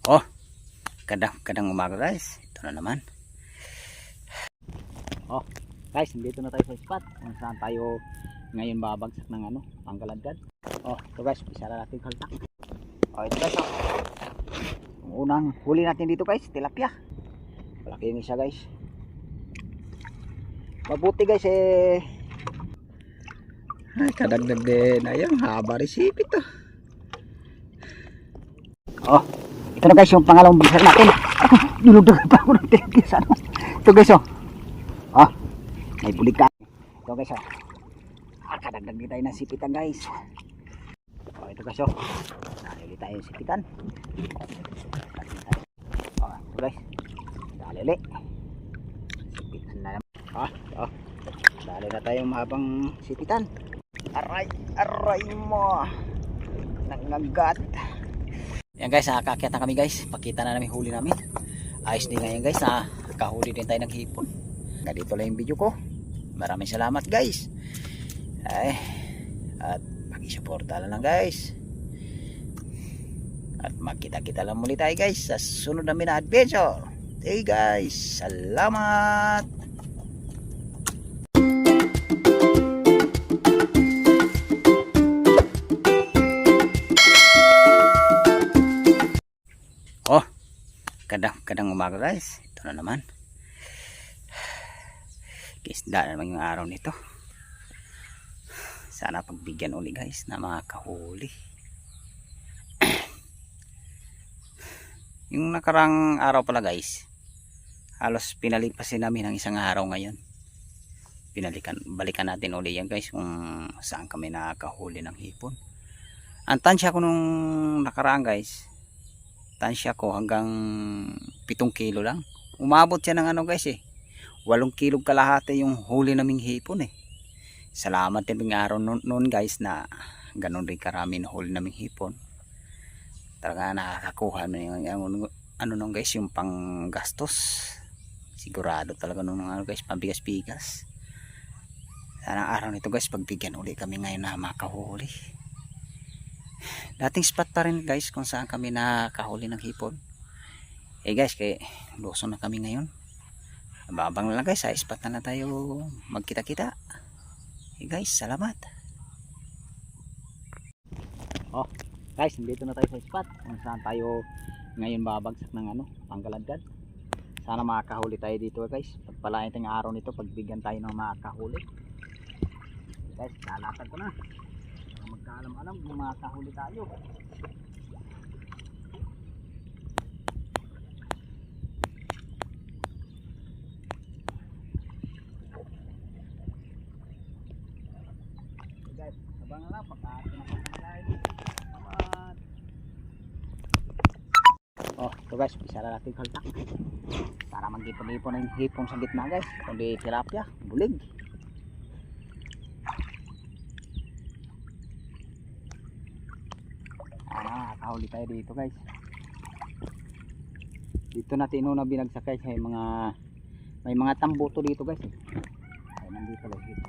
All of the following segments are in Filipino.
Oh, kadang umaga guys. Ito na naman. Oh, guys, nandito na tayo sa spot kung saan tayo ngayon babagsak ng pangkaladkad. Oh, ito guys, isara natin kaltak. Oh, ito guys, oh. Ang unang huli natin dito guys, tilapia. Malaki yung isa guys. Mabuti guys ay, kadagdag din. Ayun, haba resipit to. Oh, ito na guys yung pangalawang bagsak natin. Nilugdag pa ako ng tilapia sa ano. Ito guys, oh. Oh, may bulig ka. Ito guys, oh. Kadagdag din tayo ng sipitan guys. Oh, ito guys, oh. Nalili tayo yung sipitan. Oh, ito guys. Nalili. Sipitan na naman. Oh. Dali na tayo mahabang sipitan. Aray mo. Nangagat. Yan guys, nakakakyat na kami guys. Pakita na namin huli namin. Ayos din ngayon guys, nakahuli din tayo ng hipon. Ganito lang yung video ko. Maraming salamat guys. At pag-isuporta lang guys. At magkita-kita lang muli tayo guys sa sunod namin na adventure. Hey guys, salamat. Oh, kadang umaga guys. Ito na naman. Kisda na naman yung araw nito. Sana pagbigyan uli guys na makakahuli. Yung nakarang araw pala guys, halos pinalipasin namin ng isang araw ngayon. Balikan natin uli yan guys kung saan kami nakakahuli ng hipon. Ang tansya ko nung nakaraan guys, tansya ko hanggang 7 kilo lang. Umabot siya ng guys 8 kilo kalahati yung huli naming hipon Salamat din ng araw noon guys na ganun rin karami na huli naming hipon. Talaga nakakakuha yung nung guys yung panggastos. Sigurado talaga nung guys pambigas-bigas. Sana araw nito guys pagbigyan uli kami ngayon na makahuli. Dating spot pa rin guys kung saan kami nakahuli ng hipon. Guys, kay Luzon na kami ngayon. Babang lang guys, sa spot na tayo magkita-kita. Guys, salamat. Oh, guys, nandito na tayo sa spot kung saan tayo ngayon babagsak ng pangkaladkad. Sana makakahuli tayo dito guys. Pagpalain tayong araw nito, pagbigyan tayo ng makakahuli. Guys, lalakad ko na. Magkaalam-alam kung makakahuli tayo. Guys, abangan lang pagkaatin na pagkakain. Salamat. Oh, ito guys, isara natin kaltak para mag-ipon-ipon ng hipon sa gitna guys. Kundi tilapia, bulig. Nakahuli tayo dito guys. Dito natin una binagsak guys, may mga tambuto dito guys ay nandito lang dito.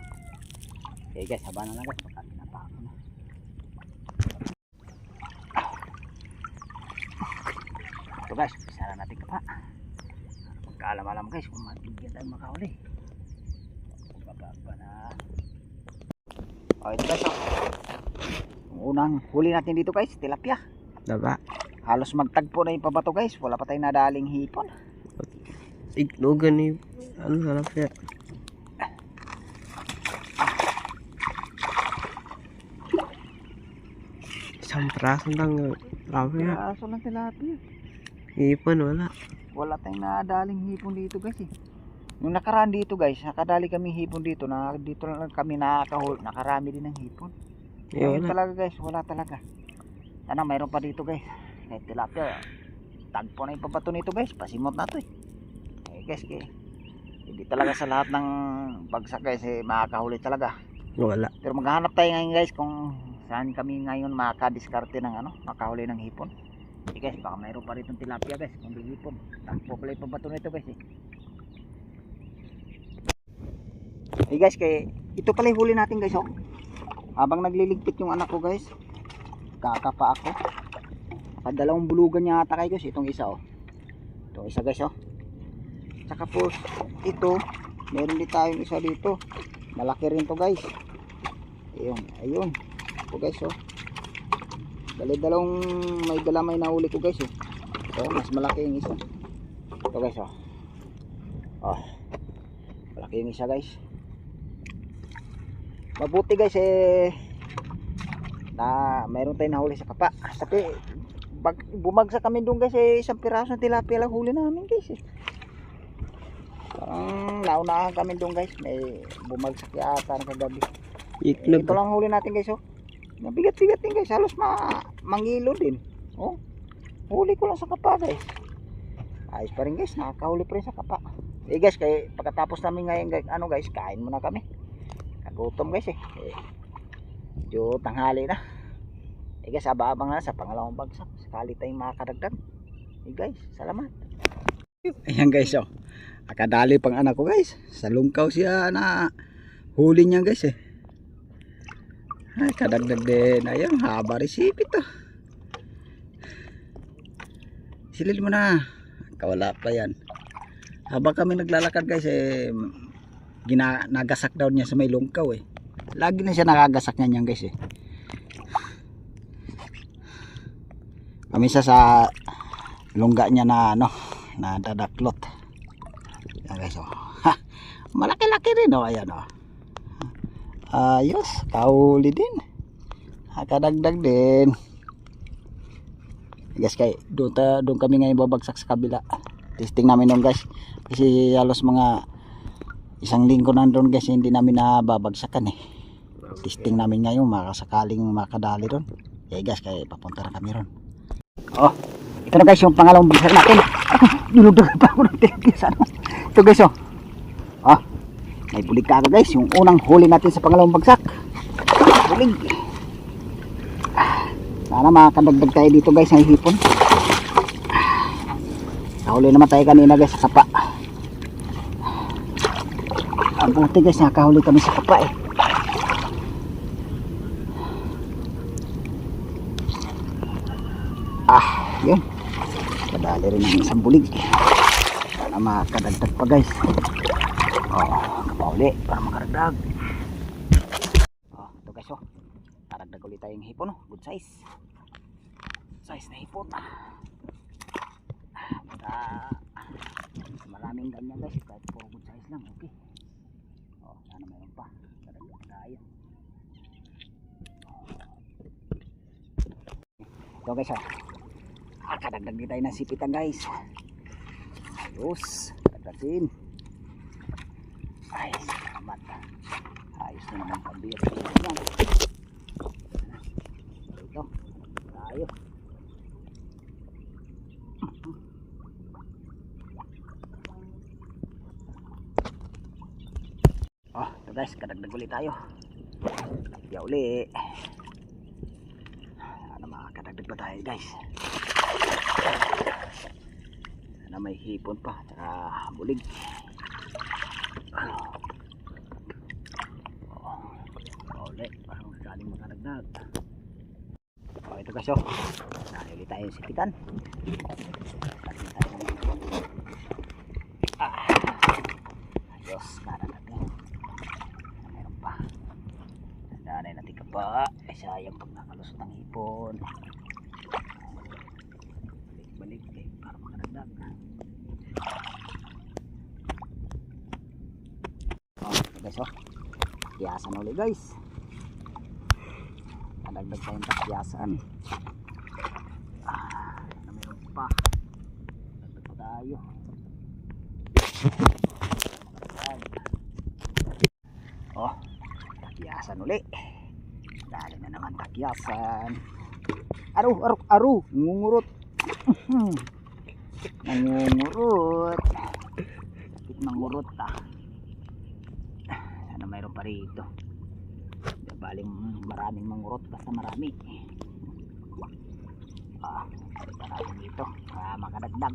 Okay guys, haba na lang guys, baka tinapako na. Ito guys, isara natin ka pa. Magkaalam-alam guys kung mabigyan tayo makahuli. Bababa na. Oh, ito guys, unang huli natin dito guys, tilapia. Diba? Halos magtagpo na yung pabato guys. Wala pa tayong nadaling hipon. Iglogan ni tilapia. Isang praso lang tilapia. Kaso lang tilapia. Hipon wala. Wala tayong nadaling hipon dito guys Nung nakaraan dito guys, nakadali kami hipon dito. Dito lang kami nakakahuli. Nakarami din ng hipon. Ngayon talaga guys, wala talaga. Sana mayroon pa dito guys. Tilapia. Tagpo na yung pabato nito guys. Pasimot na to guys, hindi talaga sa lahat ng bagsak guys makakahuli talaga. Wala. Pero maghahanap tayo ngayon guys kung saan kami ngayon makakadiskarte ng makahuli ng hipon. Guys, baka mayroon pa rito tilapia guys. Kung di hipon, tagpo pala yung pabato nito guys guys, ito pala yung huli natin guys habang nagliligpit yung anak ko guys, kakapa ako. Nakadalawang bulugan niya ata kayo guys. Itong isa oh. Itong isa guys oh. Tsaka po ito, meron din tayong isa dito. Malaki rin to guys. Ayun. Ito guys oh. Dalawang may dalamay na huli ko guys oh. Ito, mas malaki yung isa. Ito guys oh. Oh. Malaki yung isa guys. Mabuti guys na mayroon tayong nahuli sa kapa. Tapi bumagsak kami doon guys isang piraso ng tilapia lang huli namin guys Parang naunahan kami doon guys. May bumagsak yata ng kagabi. Iklog. Ito lang huli natin guys oh. Mabigat-bigat din guys. Halos mangilo din. Oh. Huli ko lang sa kapa guys. Ayos pa rin guys. Nakakahuli pa rin sa kapa. Guys, pagkatapos namin ngayon guys, kain muna kami. Kagutom guys medyo tanghali na. Guys, abang-abang na sa pangalawang bagsak. Sakali tayong makakadagdag. Guys, salamat. Ayan guys oh. Akadali pang anak ko guys. Sa lungkaw siya na huli niya guys Ay, kadagdag din. Ayan, haba resipit to. Silil mo na. Kawala pa yan. Habang kami naglalakad guys nagasak daw niya sa may lungkaw Lagi na siya nakagasak niyan guys Kamisa sa lungga niya na na dadaklot. Yan guys Ha, malaki-laki rin ayan Ayos, kahuli din. Kadagdag din. Guys, doon kami ngayon babagsak sa kabila. Testing namin doon guys. Kasi halos mga isang linggo nandun guys, hindi namin nababagsakan Testing namin ngayon, makasakaling makadali doon. Guys, papunta na kami ron. Oh, ito na guys yung pangalawang bagsak natin. Dinudugay pa ako ng tilapia. Ito guys may bulig ka guys. Yung unang huli natin sa pangalawang bagsak. Bulig. Sana makakadagdag tayo dito guys ng hipon. Nahuli naman tayo kanina guys sa kapa. Ang buti guys, nakahuli kami sa kapa Yun. Kadali rin ng isang bulig. Sana makakadagdag pa guys. Kapauli para makaragdag. Ito guys karagdag ulit tayong hipon good size. Size na hipon. Maraming ganyan guys, kahit puro good size lang okay. Sana mayroon pa. Karagdag tayo. Ito guys kadagdag din tayo ng sipitan guys. Ayos, kadagdagin. Ay, salamat. Ayos na naman pambira. Ito, tayo. Ito guys, kadagdag ulit tayo. Kaya uli. Sana makakadagdag pa tayo guys. Sana may hipon pa, tsaka bulig. Uli, parang sakaling makadagdag. Ito guys dahil ulit tayo sipitan. Ayos, kanan natin. Meron pa. Nanay natin ka pa. Sayang pag nakalusot ng hipon. Balik para makadagdag. Guys takyasan ulit guys. Kadagdag tayong takyasan. Meron pa. Dagdag pa tayo. Takyasan ulit. Dali na naman takyasan. Aru ngungurot. Nangungurot. Mangurot sana mayroon pa rito. Baling maraming mangurot basta marami. Palitan natin dito para makadagdag.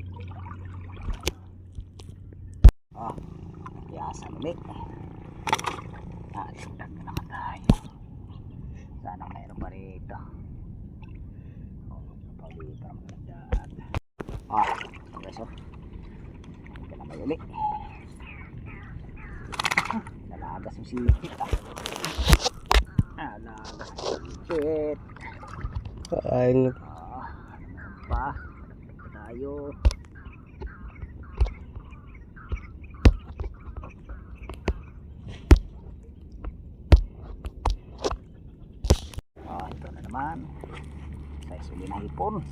Takyasan ulit. Dagdag na naman tayo. Sana mayroon pa rito. Dali para makalagdat. Ah, guys oh. Ito na may uli. Nalagas yung sipit ah. Nalagas yung sipit. Ayun. Ah, ano pa? Tayo. Ah, ito na naman. Size uli na hipon.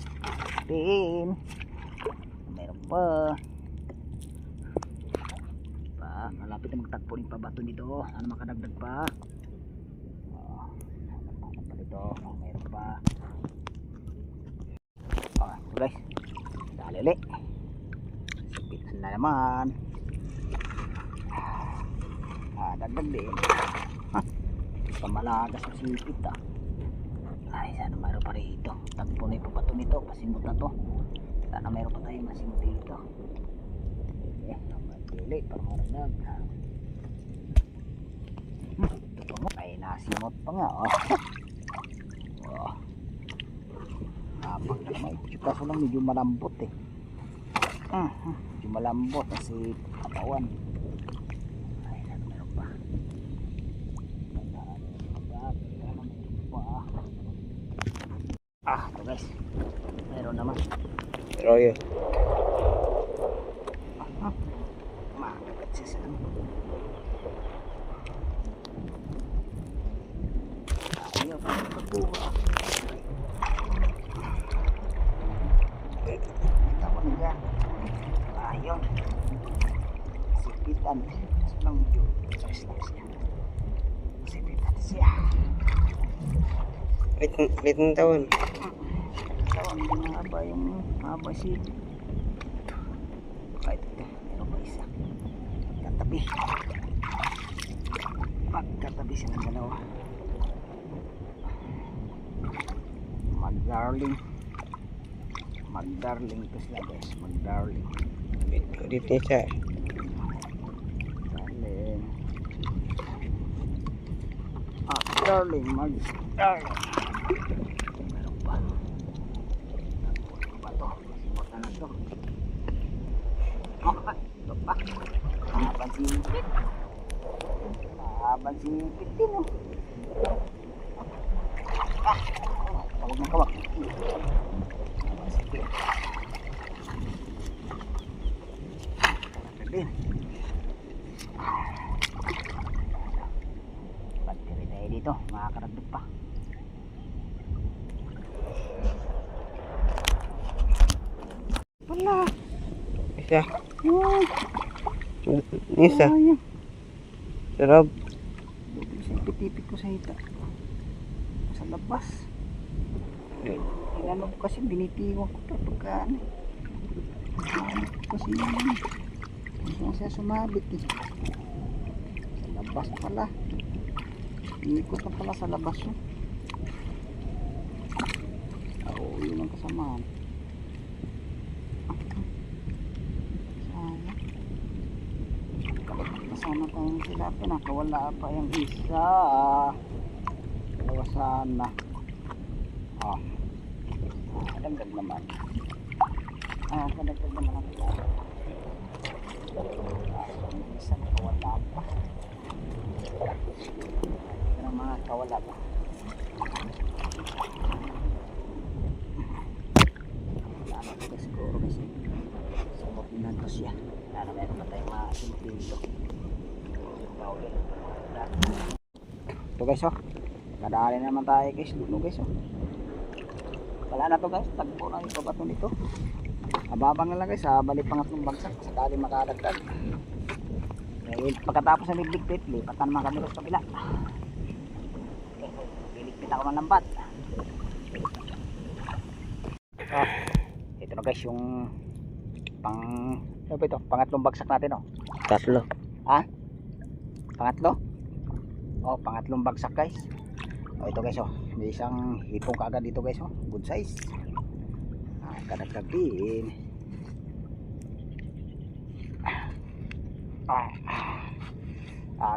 Din. Meron pa. Malapit na magtagpo yung pabato nito. Ano makadagdag pa? Ano pa dito? Meron pa. Ito guys. Dali ulit. Sipitan na naman. Dagdag din. Pamalagas ang sipit ah. Ay, sana mayroon pa rito. Tagpo na yung pabato nito. Pasimot na to. Sana mayroon pa tayo masimot dito. Dili para marunag. Ito pa mo. Ay, nasimot pa nga oh. Napag na naman. Kaso lang medyo malambot eh. Medyo malambot kasi katawan. Ay, meron pa. Ito guys. Meron naman. Pero yun. Makagat siya sa ano. Ayaw pa magpabuha. Tawan dyan. Ayaw. Sipitan. Kasi lang medyo lang siya. Sipitan siya. Lit ng tawan. Tawan din ang haba yung haba sipit. Kahit ito. Meron pa isa. Pagkatabi sila ng dalawa. Magdarling ito sila guys. Magdarling. Dito siya. Magdarling. Meron pa. Ano ba ito? Simutan na ito. Ito pa. Habang sipit. Habang sipit din oh. Tawag ng kawak. Habang sipit. Din. Battery tayo dito. Makakaragdag pa. Wala. Isa. Oh. Isa. Ayan. Sarap. Pitipit ko sa hita. Sa labas. Inano ko kasi binitiwan ko ito pagkaan. Kasi yun. Hindi siya sumabit eh. Sa labas pala. Iikot na pala sa labas yun. Oo, yun ang kasamaan. Sana tayong sila pinakawala pa yung isa. Dalawa sana. Kadagdag naman. Kadagdag naman ang isa. Isa nakawala pa. Pero mga kawala pa. Wala na ito siguro kasi sumot na ito siya. Wala na meron pa tayong masimplilo. Ito guys oh. Kadali naman tayo guys. Dulo guys oh. Wala na to guys. Tagpo na yung pabato nito. Ababang na lang guys. Balik pangatlong bagsak. Sakali makadagdag. Pagkatapos na ligpit, lipat na naman kami sa kabila. Liligpit ako ng lambat. Ito na guys yung ano ba ito? Pangatlong bagsak natin oh. Tatlo. Pangatlo? Pangatlong bagsak guys. Ito guys oh. May isang hipong kaagad dito guys oh. Good size. Kadagdag din.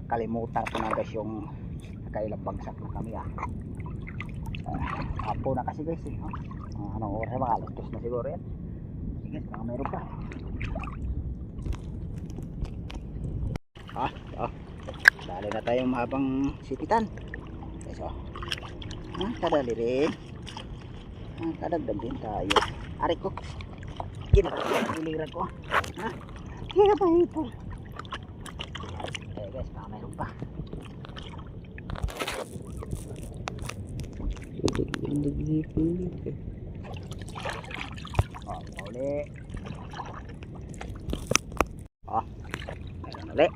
Kalimutan ko na guys yung nakailang bagsak na kami Apo na kasi guys eh. Anong oras na, mga alas 2 na siguro yan. Sige, baka mayroon pa. Dali na tayo mahabang sipitan. Guys, kadali rin. Kadagdag din tayo. Aray ko. Iliran ko. Kaya pa ito. Guys, baka mayroon pa. Uli. Mayroon uli.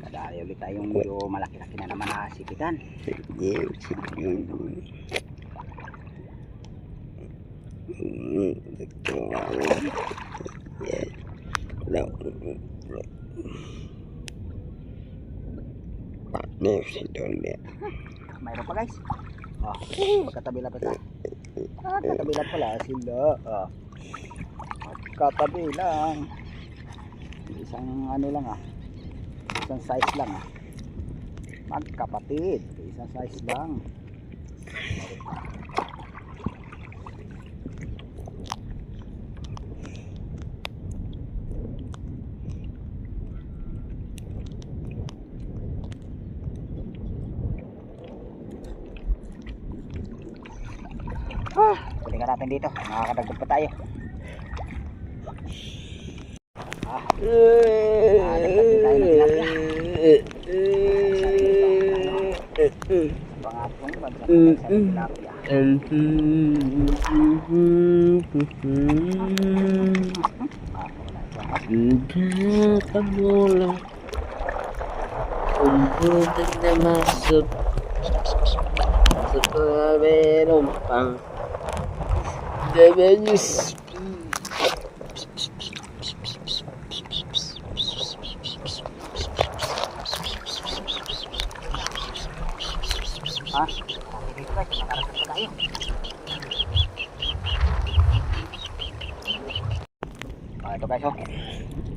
Kadali ulit tayong medyo malaki-laki na naman na sipitan. Mayroon pa guys. Magkatabi lang pala. Magkatabi lang pala sila. Magkatabi lang. Isang ano lang isang size lang magkapatid. Isang size lang. Balikan natin dito. Nakakadagdag pa tayo. Dagdag din tayo ng tilapia. Pangatong bagsak sa tilapia. Pamula umputan na masuk setelah menumpang Devenus Ito guys,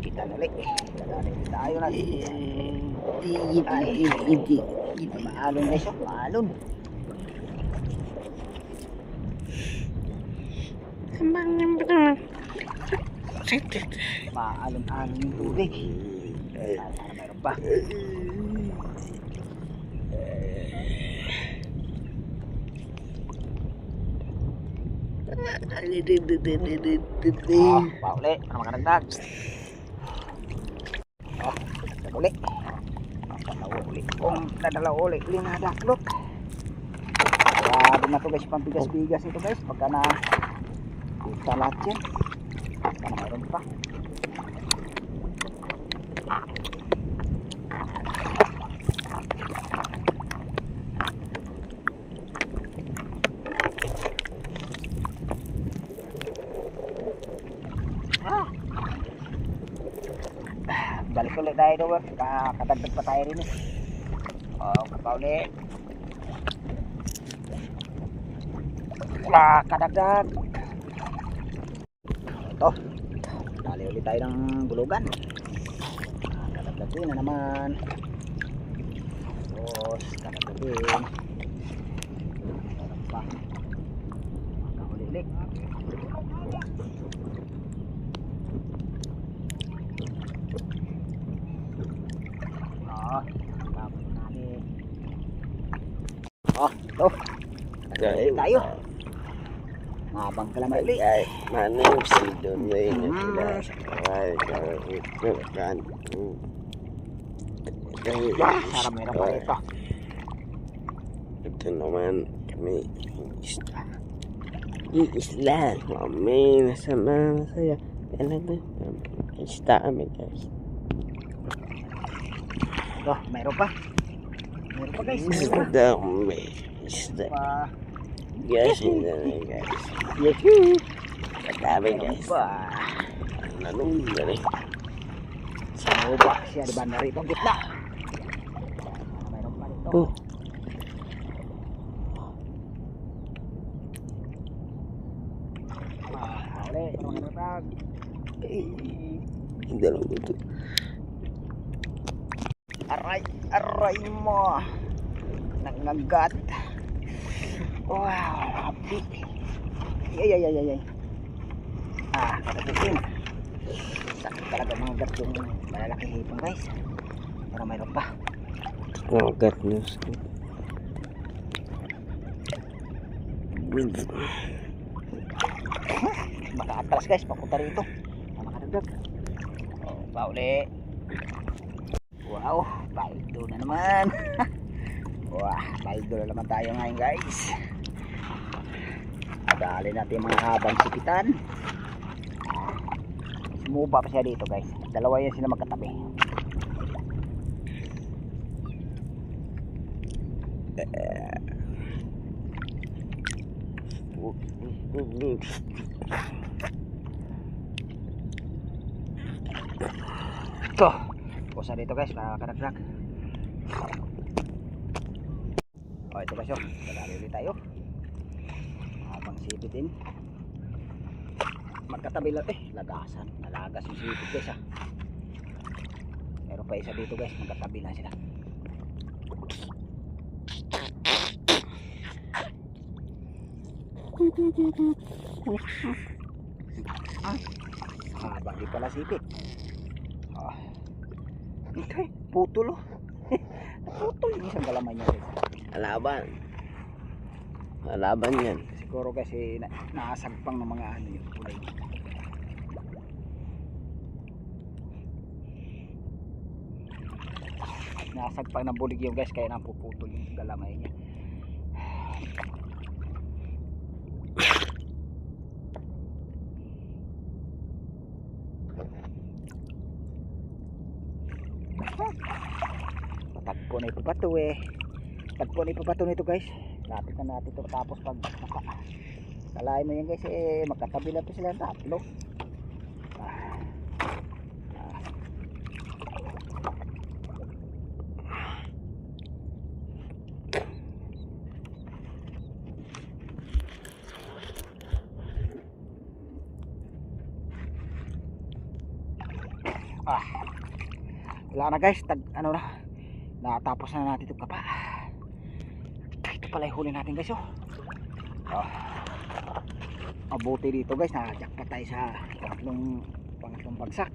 kita ulit. Tayo na. Maalon guys, maalon. Maalon-alon yung tubig. Sana mayroon pa. Pauli, ano makadagdag? Uli. Uli. Kung dadala uli, linadaklot. Grabe na to guys, pambigas-bigas ito guys. Pagka na kita lahat yan. Sana mayroon pa. Balik ulit tayo doon. Kadagdag pa tayo rin kapauli. Kadagdag. Ito. Dali ulit tayo ng bulugan. Kadagdag din na naman. Tapos kadagdag din. Kadagdag pa. Makahuli-ulit. Ito. Tayo. Mabang kalamay. Mana yung sidon mo yun? Sarap meron pa ito. Ito naman kami isla. Isla. Mami, nasama masaya. Ano ba? Isla kami guys. Meron pa. Meron pa guys. Isda kami. Isda. Guys, hindi na guys. Katabi guys. Nanong na rin. Samuba siya, diba na rito ang gitna. Mayroon pa rito. Uli, mga natag. Hindi lang ito. Aray mo. Nangagat. Wow, happy. Ay. Katapusin. Sakit talaga mga gat yung malalaking hipon guys. Pero mayroon pa. Agat news ko. Makaatras guys, papunta rito. Makadagdag. Oh, pauli. Wow, baldo na naman. Wah, baldo na naman tayo ngayon guys. Dali natin yung mga habang sipitan. Sumuba pa siya dito guys. Dalawa yan sila magkatabi. Ito, pusa dito guys, makakaragdag. O ito guys, dadali ulit tayo. Habang sipitin. Magkatabi lang lagasan. Nalagas yung sipit guys ha. Meron pa isa dito guys, magkatabi lang sila. Bagi pala sipit. Okay, putol oh. Putol yung isang galamay niya guys. Alaban yan. Siguro kasi nakasagpang ng mga ano yung kulay. Nakasagpang ng bulig yung guys, kaya napuputol yung galamay niya. Tagpo na ipabato Tagpo na ipabato nito guys. Lapit na natin ito tapos pag kalahin mo yan guys magkatabi lang ito sila tatlo. Wala na guys, ano na, natapos na natin itong kapa. Ito pala yung huli natin guys mabuti dito guys, nakajakpat tayo sa pangatlong bagsak.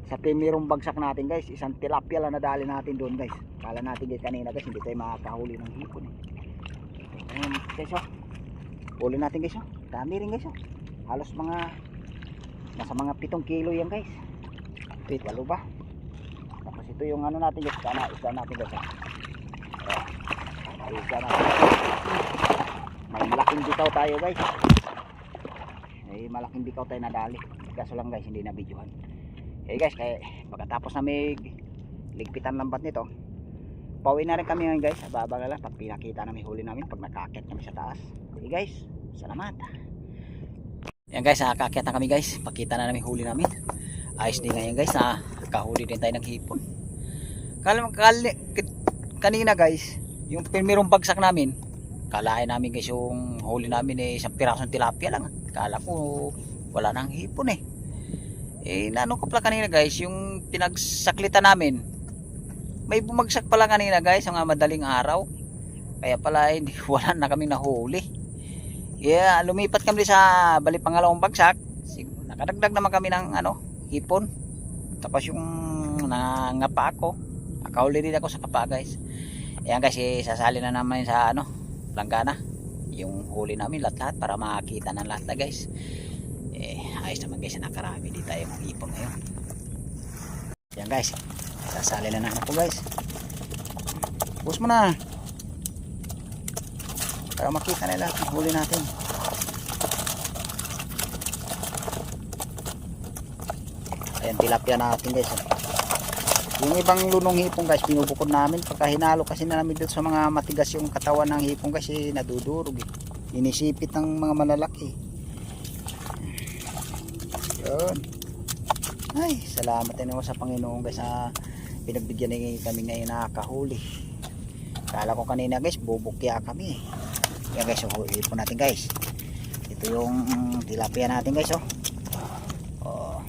Sa primerong bagsak natin guys, isang tilapia lang nadali natin doon guys. Kala natin guys kanina guys, hindi tayo makakahuli ng hipon Ayan guys huli natin guys dami rin guys halos nasa mga 7 kilo yan guys. Wait, walo ba? Tapos ito yung ano natin guys, isda natin guys isda natin. May malaking bitaw tayo guys. May malaking bitaw tayo nadali. Kaso lang guys, hindi na videohan. Okay guys, kaya pagkatapos na may ligpitan lambat nito, pauwi na rin kami ngayon guys. Baba na lang pag pinakita namin huli namin, pag nakakit kami sa taas. Okay guys, salamat. Yan guys, nakakit na kami guys. Pakita na namin huli namin. Ayos din ngayon guys, kahuli din tayo ng hipon. Kanina guys, yung primerong bagsak namin, kalahin namin guys yung huli namin isang pirasong tilapia lang. Kala ko wala nang hipon naano ko pala kanina guys, yung pinagsaklitan namin, may bumagsak pala kanina guys, ang madaling araw. Kaya pala wala na kami nahuli. Yeah, lumipat kami sa bali pangalawang bagsak. Nakadagdag naman kami ng hipon. Tapos yung nangapa ako, nakahuli din ako sa kapa guys. Ayan guys, sasali na naman sa langgana yung huli namin lahat para makakita ng lahat na guys. Ayos naman guys, nakarami din tayo ng hipon ngayon. Ayan guys, sasali na ako guys. Bus mo na para makita nila ang huli natin. Ayan, tilapia natin guys. Yung ibang lunong hipon guys, pinubukod namin pagka hinalo kasi namin dito sa mga matigas yung katawan ng hipon kasi nadudurog inisipit ng mga malalaki. Yun. Ay, salamat din ako sa Panginoon guys na pinagbigyan niya kami ngayon nakakahuli. Kala ko kanina guys, bubukya kami. Yan guys, hipon natin guys. Ito yung tilapia natin guys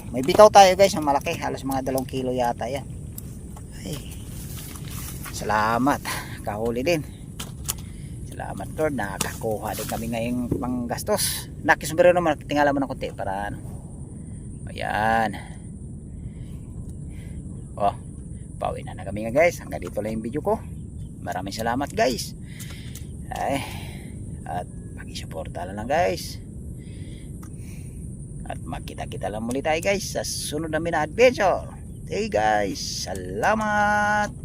may bitaw tayo guys, ang malaki, halos mga 2 kilo yata yan. Ay, salamat, kahuli din. Salamat Lord, nakakuha din kami ngayong panggastos. Nakisumbrero naman, tingala mo ng konti para ano. Ayan. Oh, pauwi na kami nga guys. Hanggang dito lang yung video ko. Maraming salamat guys. Ay, at pag-isuporta lang guys. At magkita-kita lang muli tayo guys sa sunod namin na adventure. Hey guys, salamat.